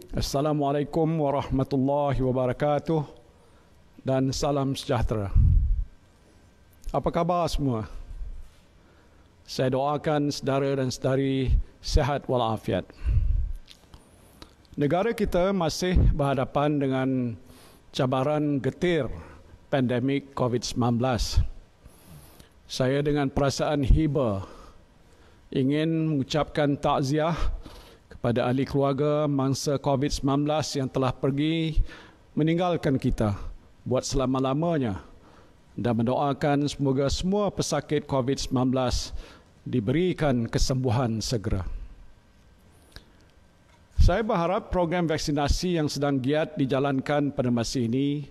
Assalamualaikum warahmatullahi wabarakatuh dan salam sejahtera. Apa khabar semua? Saya doakan saudara dan saudari sihat walafiat. Negara kita masih berhadapan dengan cabaran getir pandemik COVID-19. Saya dengan perasaan hiba ingin mengucapkan takziah kepada ahli keluarga mangsa COVID-19 yang telah pergi meninggalkan kita buat selama-lamanya dan mendoakan semoga semua pesakit COVID-19 diberikan kesembuhan segera. Saya berharap program vaksinasi yang sedang giat dijalankan pada masa ini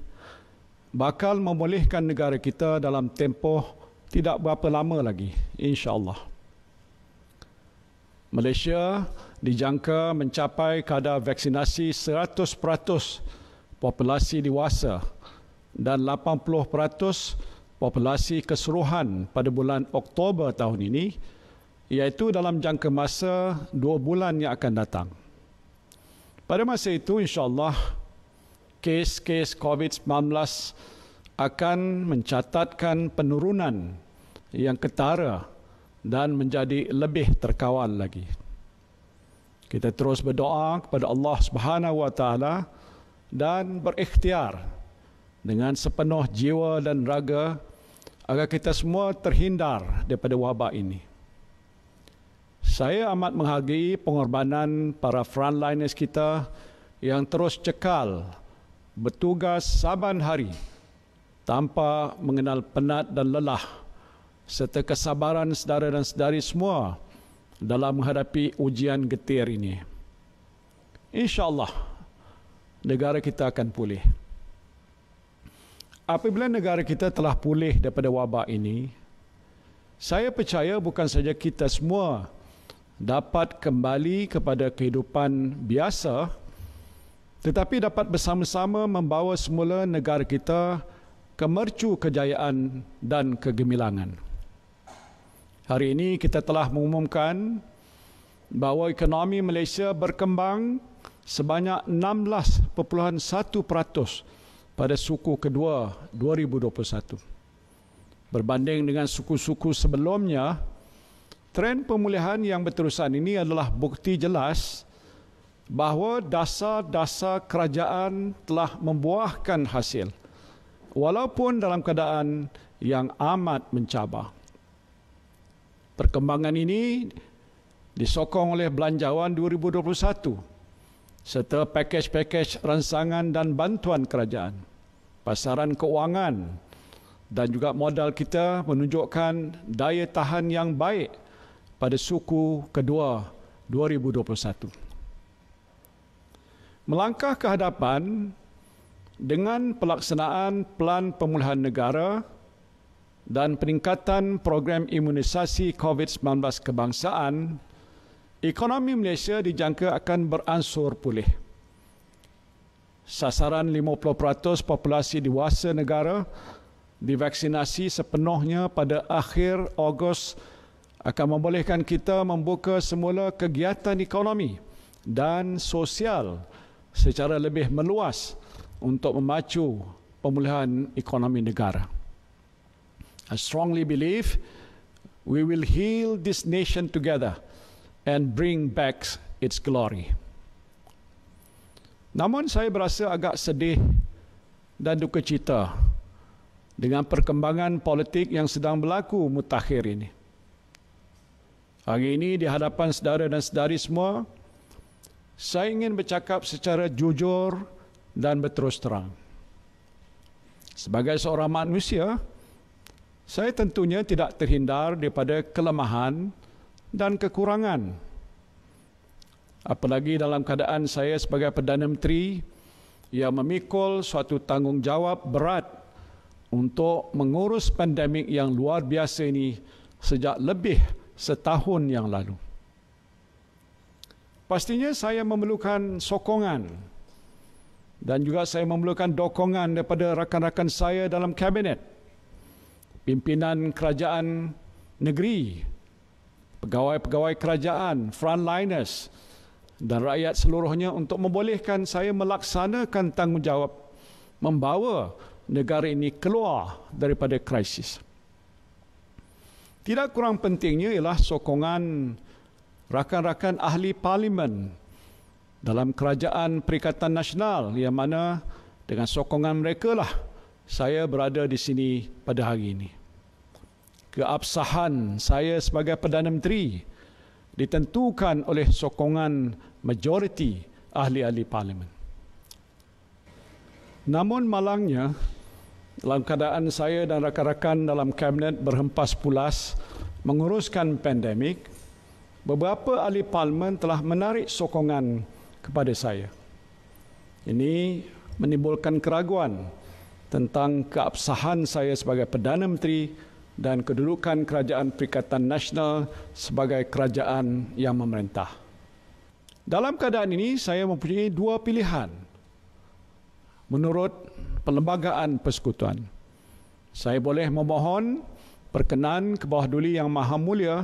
bakal memulihkan negara kita dalam tempoh tidak berapa lama lagi, insya-Allah. Malaysia dijangka mencapai kadar vaksinasi 100% populasi dewasa dan 80% populasi keseluruhan pada bulan Oktober tahun ini, iaitu dalam jangka masa 2 bulan yang akan datang. Pada masa itu, insya-Allah, kes-kes COVID-19 akan mencatatkan penurunan yang ketara dan menjadi lebih terkawal lagi. Kita terus berdoa kepada Allah Subhanahu wa taala dan berikhtiar dengan sepenuh jiwa dan raga agar kita semua terhindar daripada wabak ini. Saya amat menghargai pengorbanan para frontliners kita yang terus cekal bertugas saban hari tanpa mengenal penat dan lelah, serta kesabaran saudara dan saudari semua dalam menghadapi ujian getir ini. InsyaAllah, negara kita akan pulih. Apabila negara kita telah pulih daripada wabak ini, saya percaya bukan saja kita semua dapat kembali kepada kehidupan biasa, tetapi dapat bersama-sama membawa semula negara kita ke mercu kejayaan dan kegemilangan. Hari ini kita telah mengumumkan bahawa ekonomi Malaysia berkembang sebanyak 16.1% pada suku kedua 2021. Berbanding dengan suku-suku sebelumnya, tren pemulihan yang berterusan ini adalah bukti jelas bahawa dasar-dasar kerajaan telah membuahkan hasil, walaupun dalam keadaan yang amat mencabar. Perkembangan ini disokong oleh Belanjawan 2021 serta pakej-pakej ransangan dan bantuan kerajaan, pasaran keuangan dan juga modal kita menunjukkan daya tahan yang baik pada suku kedua 2021. Melangkah ke hadapan dengan pelaksanaan Pelan Pemulihan Negara dan peningkatan program imunisasi COVID-19 kebangsaan, ekonomi Malaysia dijangka akan beransur pulih. Sasaran 50% populasi dewasa negara divaksinasi sepenuhnya pada akhir Ogos akan membolehkan kita membuka semula kegiatan ekonomi dan sosial secara lebih meluas untuk memacu pemulihan ekonomi negara. I strongly believe we will heal this nation together and bring back its glory. Namun saya berasa agak sedih dan duka cita dengan perkembangan politik yang sedang berlaku mutakhir ini. Hari ini di hadapan saudara dan saudari semua, saya ingin bercakap secara jujur dan berterus terang. Sebagai seorang manusia, saya tentunya tidak terhindar daripada kelemahan dan kekurangan. Apalagi dalam keadaan saya sebagai Perdana Menteri yang memikul suatu tanggungjawab berat untuk mengurus pandemik yang luar biasa ini sejak lebih setahun yang lalu. Pastinya saya memerlukan sokongan dan juga saya memerlukan dokongan daripada rakan-rakan saya dalam kabinet, pimpinan kerajaan negeri, pegawai-pegawai kerajaan, frontliners dan rakyat seluruhnya untuk membolehkan saya melaksanakan tanggungjawab membawa negara ini keluar daripada krisis. Tidak kurang pentingnya ialah sokongan rakan-rakan ahli parlimen dalam Kerajaan Perikatan Nasional, yang mana dengan sokongan mereka lah saya berada di sini pada hari ini. Keabsahan saya sebagai Perdana Menteri ditentukan oleh sokongan majoriti ahli-ahli parlimen. Namun malangnya, dalam keadaan saya dan rakan-rakan dalam kabinet berhempas pulas menguruskan pandemik, beberapa ahli parlimen telah menarik sokongan kepada saya. Ini menimbulkan keraguan tentang keabsahan saya sebagai Perdana Menteri dan kedudukan Kerajaan Perikatan Nasional sebagai kerajaan yang memerintah. Dalam keadaan ini, saya mempunyai dua pilihan menurut Perlembagaan Persekutuan. Saya boleh memohon perkenan ke bawah duli Yang Maha Mulia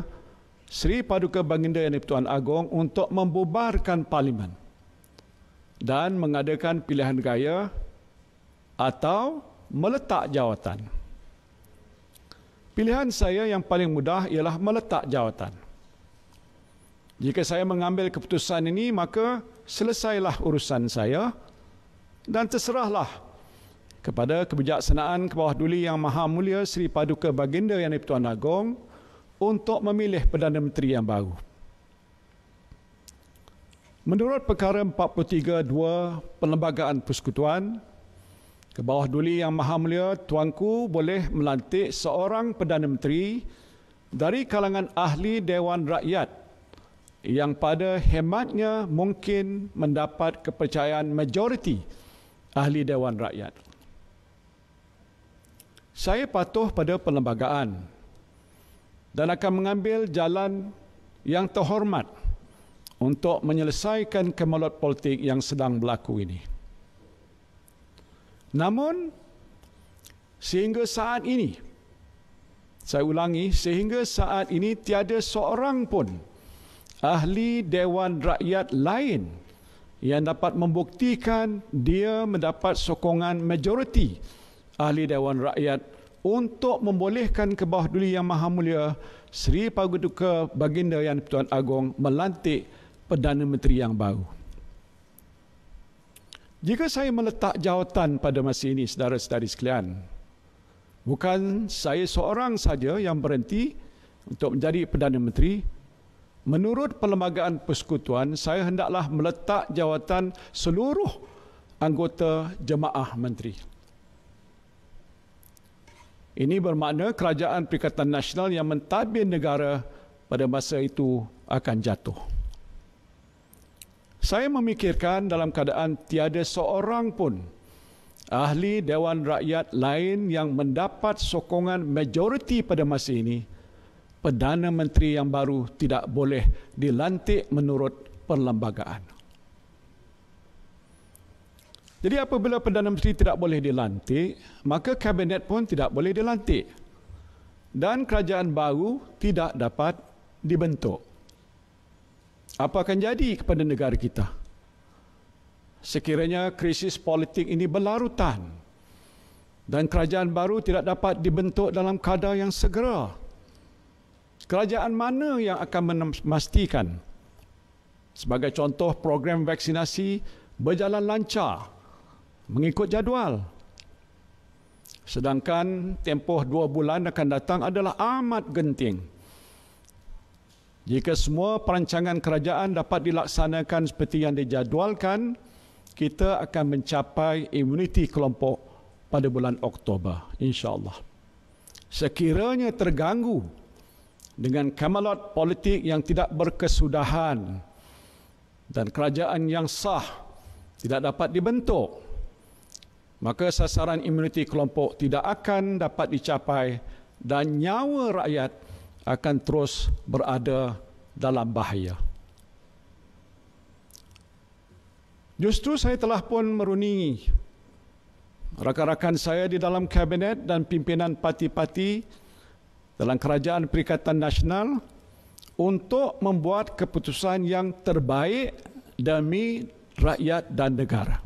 Seri Paduka Baginda Yang di-Pertuan Agong untuk membubarkan parlimen dan mengadakan pilihan raya atau meletak jawatan. Pilihan saya yang paling mudah ialah meletak jawatan. Jika saya mengambil keputusan ini, maka selesailah urusan saya dan terserahlah kepada kebijaksanaan ke bawah duli Yang Maha Mulia Seri Paduka Baginda Yang di-Pertuan Agong untuk memilih Perdana Menteri yang baru. Menurut perkara 43.2 Perlembagaan Persekutuan, ke bawah duli Yang Maha Mulia Tuanku boleh melantik seorang Perdana Menteri dari kalangan ahli Dewan Rakyat yang pada hematnya mungkin mendapat kepercayaan majoriti ahli Dewan Rakyat. Saya patuh pada perlembagaan dan akan mengambil jalan yang terhormat untuk menyelesaikan kemelut politik yang sedang berlaku ini. Namun, sehingga saat ini, saya ulangi, sehingga saat ini tiada seorang pun ahli Dewan Rakyat lain yang dapat membuktikan dia mendapat sokongan majoriti ahli Dewan Rakyat untuk membolehkan ke bawah duli Yang Maha Mulia Seri Paduka Baginda Yang di-Pertuan Agong melantik Perdana Menteri yang baru. Jika saya meletak jawatan pada masa ini, saudara-saudari sekalian, bukan saya seorang saja yang berhenti untuk menjadi Perdana Menteri. Menurut Perlembagaan Persekutuan, saya hendaklah meletak jawatan seluruh anggota Jemaah Menteri. Ini bermakna Kerajaan Perikatan Nasional yang mentadbir negara pada masa itu akan jatuh. Saya memikirkan dalam keadaan tiada seorang pun ahli Dewan Rakyat lain yang mendapat sokongan majoriti pada masa ini, Perdana Menteri yang baru tidak boleh dilantik menurut perlembagaan. Jadi apabila Perdana Menteri tidak boleh dilantik, maka kabinet pun tidak boleh dilantik. Dan kerajaan baru tidak dapat dibentuk. Apa akan jadi kepada negara kita? Sekiranya krisis politik ini berlarutan dan kerajaan baru tidak dapat dibentuk dalam kadar yang segera, kerajaan mana yang akan memastikan, sebagai contoh, program vaksinasi berjalan lancar mengikut jadual? Sedangkan tempoh 2 bulan akan datang adalah amat genting. Jika semua perancangan kerajaan dapat dilaksanakan seperti yang dijadualkan, kita akan mencapai imuniti kelompok pada bulan Oktober, insya-Allah. Sekiranya terganggu dengan kemelut politik yang tidak berkesudahan dan kerajaan yang sah tidak dapat dibentuk, maka sasaran imuniti kelompok tidak akan dapat dicapai dan nyawa rakyat akan terus berada dalam bahaya. Justru saya telah pun merundingi rakan-rakan saya di dalam kabinet dan pimpinan parti-parti dalam Kerajaan Perikatan Nasional untuk membuat keputusan yang terbaik demi rakyat dan negara.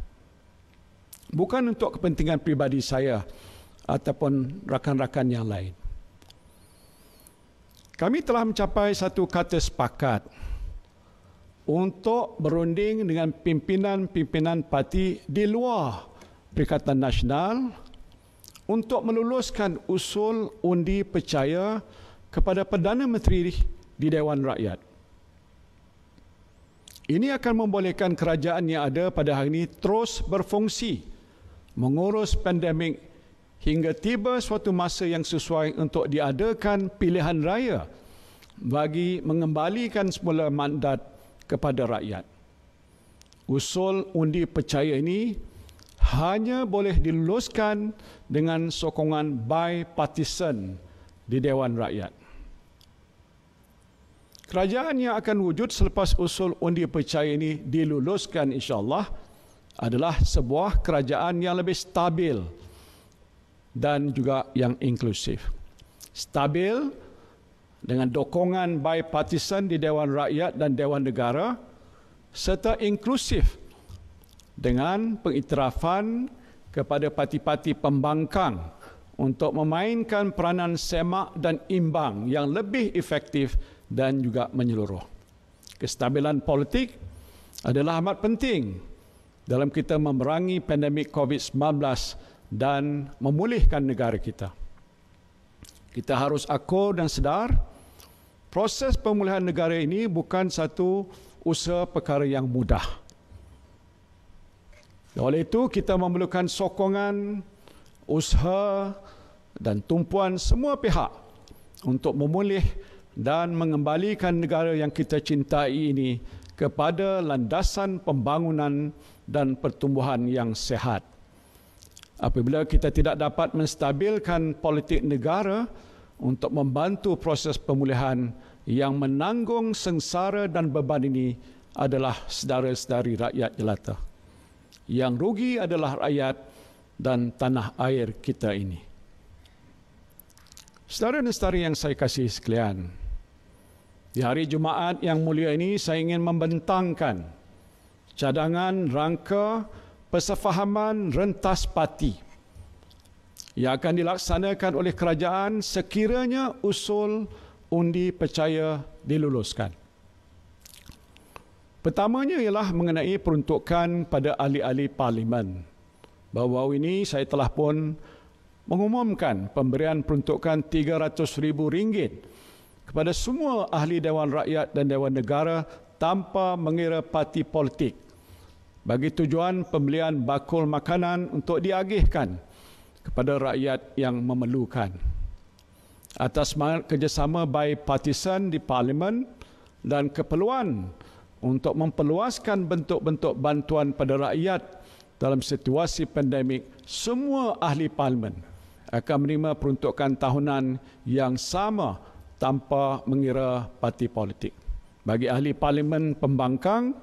Bukan untuk kepentingan pribadi saya ataupun rakan-rakan yang lain. Kami telah mencapai satu kata sepakat untuk berunding dengan pimpinan-pimpinan parti di luar Perikatan Nasional untuk meluluskan usul undi percaya kepada Perdana Menteri di Dewan Rakyat. Ini akan membolehkan kerajaan yang ada pada hari ini terus berfungsi mengurus pandemik hingga tiba suatu masa yang sesuai untuk diadakan pilihan raya bagi mengembalikan semula mandat kepada rakyat. Usul undi percaya ini hanya boleh diluluskan dengan sokongan bipartisan di Dewan Rakyat. Kerajaan yang akan wujud selepas usul undi percaya ini diluluskan insya-Allah adalah sebuah kerajaan yang lebih stabil dan juga yang inklusif. Stabil dengan dokongan bipartisan di Dewan Rakyat dan Dewan Negara serta inklusif dengan pengiktirafan kepada parti-parti pembangkang untuk memainkan peranan semak dan imbang yang lebih efektif dan juga menyeluruh. Kestabilan politik adalah amat penting dalam kita memerangi pandemik COVID-19 dan memulihkan negara kita. Kita harus akur dan sedar, proses pemulihan negara ini bukan satu usaha perkara yang mudah. Oleh itu, kita memerlukan sokongan, usaha dan tumpuan semua pihak untuk memulih dan mengembalikan negara yang kita cintai ini kepada landasan pembangunan dan pertumbuhan yang sehat. Apabila kita tidak dapat menstabilkan politik negara untuk membantu proses pemulihan, yang menanggung sengsara dan beban ini adalah saudara-saudari rakyat jelata. Yang rugi adalah rakyat dan tanah air kita ini. Saudara dan saudari yang saya kasihi sekalian, di hari Jumaat yang mulia ini saya ingin membentangkan cadangan rangka persefahaman rentas parti yang akan dilaksanakan oleh kerajaan sekiranya usul undi percaya diluluskan. Pertamanya ialah mengenai peruntukan pada ahli-ahli parlimen. Baru-baru ini saya telah pun mengumumkan pemberian peruntukan RM300,000 kepada semua ahli Dewan Rakyat dan Dewan Negara tanpa mengira parti politik bagi tujuan pembelian bakul makanan untuk diagihkan kepada rakyat yang memerlukan. Atas semangat kerjasama bipartisan di Parlimen dan keperluan untuk memperluaskan bentuk-bentuk bantuan pada rakyat dalam situasi pandemik, semua ahli Parlimen akan menerima peruntukan tahunan yang sama tanpa mengira parti politik. Bagi ahli Parlimen pembangkang,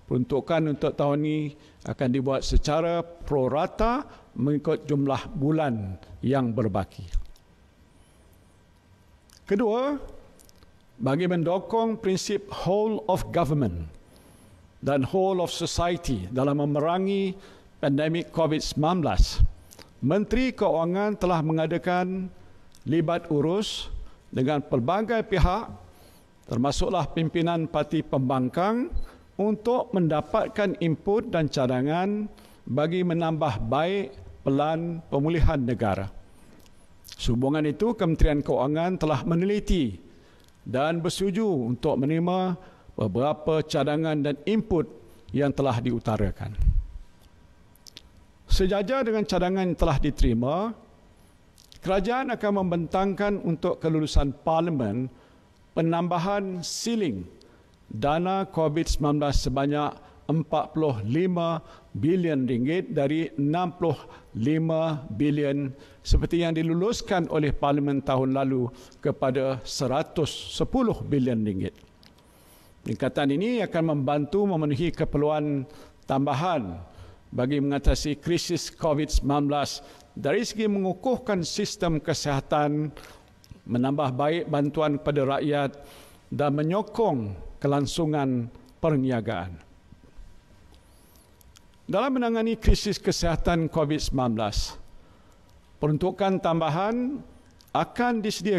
peruntukan untuk tahun ini akan dibuat secara prorata mengikut jumlah bulan yang berbaki. Kedua, bagi mendukung prinsip whole of government dan whole of society dalam memerangi pandemik COVID-19, Menteri Keuangan telah mengadakan libat urus dengan pelbagai pihak, termasuklah pimpinan parti pembangkang, untuk mendapatkan input dan cadangan bagi menambah baik pelan pemulihan negara. Sehubungan itu, Kementerian Keuangan telah meneliti dan bersetuju untuk menerima beberapa cadangan dan input yang telah diutarakan. Sejajar dengan cadangan yang telah diterima, kerajaan akan membentangkan untuk kelulusan Parlimen penambahan siling dana COVID-19 sebanyak RM45 bilion dari RM65 bilion seperti yang diluluskan oleh Parlimen tahun lalu kepada RM110 bilion. Peningkatan ini akan membantu memenuhi keperluan tambahan bagi mengatasi krisis COVID-19 dari segi mengukuhkan sistem kesihatan, menambah baik bantuan kepada rakyat dan menyokong kelangsungan perniagaan. Dalam menangani krisis kesihatan COVID-19, peruntukan tambahan akan disediakan